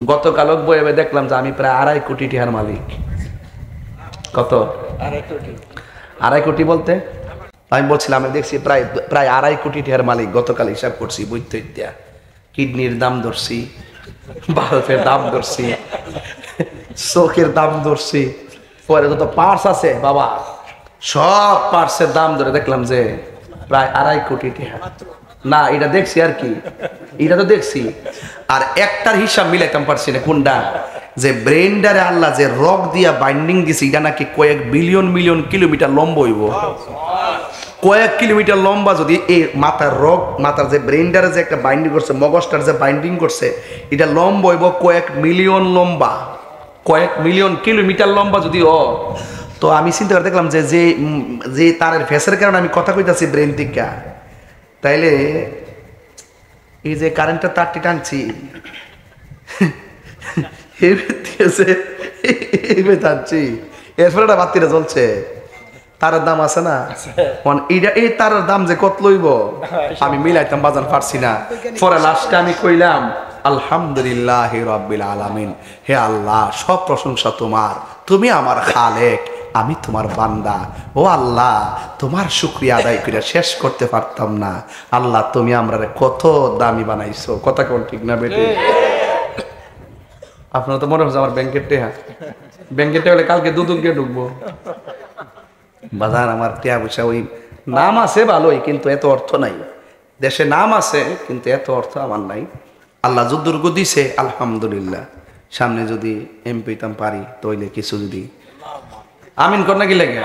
গতকাল বইয়ে দেখলাম যে আমি প্রায় 2.5 কোটি টাকার মালিক। কত? 2.5 কোটি বলতে আমি বলছিলাম আমি দেখছি প্রায় 2.5 কোটি টাকার মালিক। গতকাল হিসাব করছি, বুঝতে ইত্যা কিডনির দাম ধরছি, বাল্বের দাম ধরছি, চোখের দাম ধরছি, পরে যত পার্স আছে বাবা সব পার্সের দাম ধরে দেখলাম যে প্রায় 2.5 কোটি টাকা। না এটা দেখছি আর কি, এটা তো দেখছি। আর একটার হিসাব মিলাইতাম পারছি না কোনটা, যে ব্রেনডারে আল্লাহ যে রক দিয়া বাইন্ডিং দিছে এটা নাকি কয়েক বিলিয়ন মিলিয়ন কিলোমিটার লম্বা হইব। কয়েক কিলোমিটার লম্বা যদি এই মাথার রক, মাথার যে ব্রেনডারে যে একটা বাইন্ডিং করছে, মগজটার যে বাইন্ডিং করছে, এটা লম্বা হইব কয়েক মিলিয়ন লম্বা, কয়েক মিলিয়ন কিলোমিটার লম্বা যদি তো আমি চিন্তা করে দেখলাম যে যে তারের ফেসের কারণে আমি কথা কইতাছি ব্রেন থেকে, তাইলে এই যে কারেন্টের তারটি টানছি টানছি এরপরে একটা বাতিটা জ্বলছে, তারের দাম আছে না, এই তারের দাম যে কত লইব আমি মিলাইতাম বাজান পারছি না। পরে লাস্টে আমি কইলাম আলহামদুলিল্লাহ রাব্বিল আলামিন, হে আল্লাহ সব প্রশংসা তোমার, তুমি আমার খালেক, আমি তোমার বান্দা। ও আল্লাহ তোমার শুকরিয়া আদায় করে শেষ করতে পারতাম না। আল্লাহ তুমি আমরা কত দামি বানাইছো, কথা কোন ঠিক না বেটি? আপনার তো মনে হচ্ছে আমার ব্যাংকের টেহা, ব্যাংকের টেহা হলে কালকে দুদুকে ঢুকবো। বাজার আমার টেহা পয়সা ওই নাম আছে ভালোই, কিন্তু এত অর্থ নাই। দেশে নাম আছে কিন্তু এত অর্থ আমার নাই। আল্লাহ যদ্দুরগু দিছে আলহামদুলিল্লাহ। সামনে যদি এমপি হইতাম পারি তইলে কিছু যদি আমিন কর না কি লাগে।